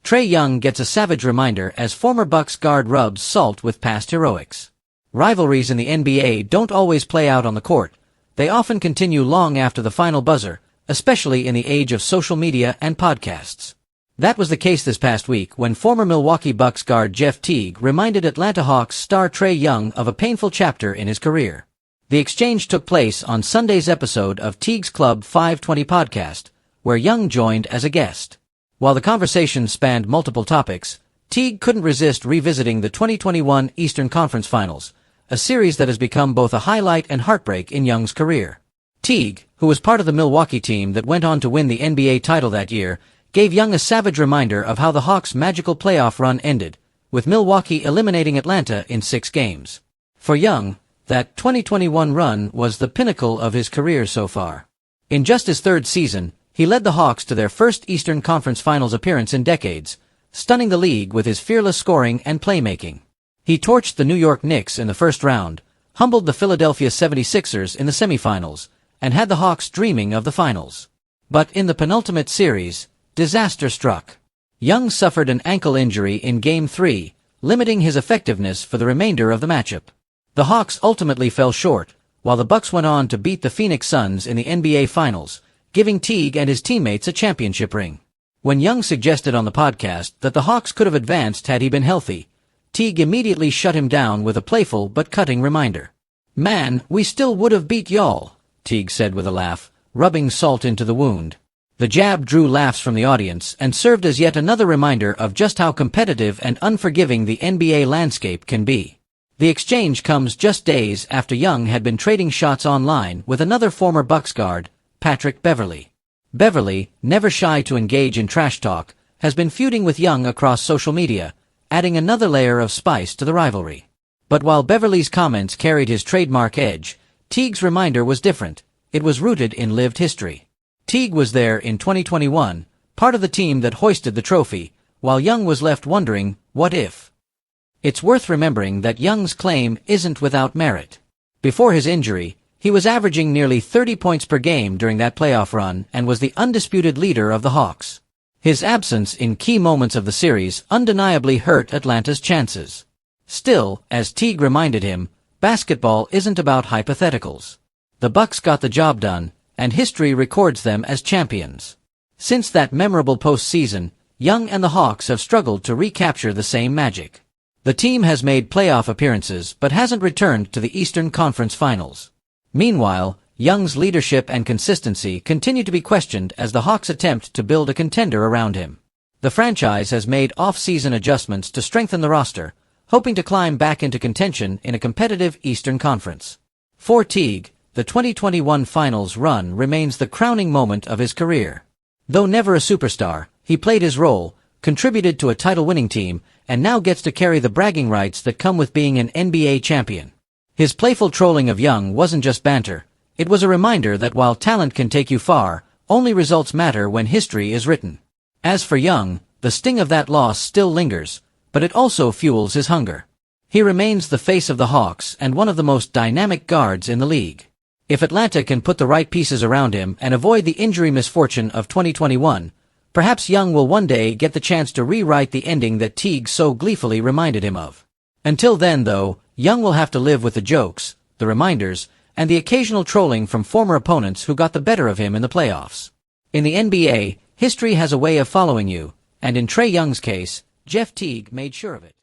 Trae Young gets a savage reminder as former Bucks guard rubs salt with past heroics. Rivalries in the NBA don't always play out on the court. They often continue long after the final buzzer, especially in the age of social media and podcasts. That was the case this past week when former Milwaukee Bucks guard Jeff Teague reminded Atlanta Hawks star Trae Young of a painful chapter in his career. The exchange took place on Sunday's episode of Teague's Club 520 podcast, where Young joined as a guest. While the conversation spanned multiple topics, Teague couldn't resist revisiting the 2021 Eastern Conference Finals, a series that has become both a highlight and heartbreak in Young's career. Teague, who was part of the Milwaukee team that went on to win the NBA title that year, gave Young a savage reminder of how the Hawks' magical playoff run ended, with Milwaukee eliminating Atlanta in 6 games. For Young, that 2021 run was the pinnacle of his career so far. In just his 3rd season, he led the Hawks to their first Eastern Conference Finals appearance in decades, stunning the league with his fearless scoring and playmaking. He torched the New York Knicks in the first round, humbled the Philadelphia 76ers in the semifinals, and had the Hawks dreaming of the finals. But in the penultimate series, disaster struck. Young suffered an ankle injury in Game 3, limiting his effectiveness for the remainder of the matchup. The Hawks ultimately fell short, while the Bucks went on to beat the Phoenix Suns in the NBA Finals, giving Teague and his teammates a championship ring. When Young suggested on the podcast that the Hawks could have advanced had he been healthy, Teague immediately shut him down with a playful but cutting reminder. "Man, we still would have beat y'all," Teague said with a laugh, rubbing salt into the wound. The jab drew laughs from the audience and served as yet another reminder of just how competitive and unforgiving the NBA landscape can be. The exchange comes just days after Young had been trading shots online with another former Bucks guard, Patrick Beverley. Beverley, never shy to engage in trash talk, has been feuding with Young across social media, adding another layer of spice to the rivalry. But while Beverley's comments carried his trademark edge, Teague's reminder was different. It was rooted in lived history. Teague was there in 2021, part of the team that hoisted the trophy, while Young was left wondering, what if? It's worth remembering that Young's claim isn't without merit. Before his injury, he was averaging nearly 30 points per game during that playoff run and was the undisputed leader of the Hawks. His absence in key moments of the series undeniably hurt Atlanta's chances. Still, as Teague reminded him, basketball isn't about hypotheticals. The Bucks got the job done, and history records them as champions. Since that memorable postseason, Young and the Hawks have struggled to recapture the same magic. The team has made playoff appearances but hasn't returned to the Eastern Conference Finals. Meanwhile, Young's leadership and consistency continue to be questioned as the Hawks attempt to build a contender around him. The franchise has made off-season adjustments to strengthen the roster, hoping to climb back into contention in a competitive Eastern Conference. For Teague, the 2021 Finals run remains the crowning moment of his career. Though never a superstar, he played his role, contributed to a title-winning team, and now gets to carry the bragging rights that come with being an NBA champion. His playful trolling of Young wasn't just banter. It was a reminder that while talent can take you far, only results matter when history is written. As for Young, the sting of that loss still lingers, but it also fuels his hunger. He remains the face of the Hawks and one of the most dynamic guards in the league. If Atlanta can put the right pieces around him and avoid the injury misfortune of 2021, perhaps Young will one day get the chance to rewrite the ending that Teague so gleefully reminded him of. Until then, though, Young will have to live with the jokes, the reminders, and the occasional trolling from former opponents who got the better of him in the playoffs. In the NBA, history has a way of following you, and in Trae Young's case, Jeff Teague made sure of it.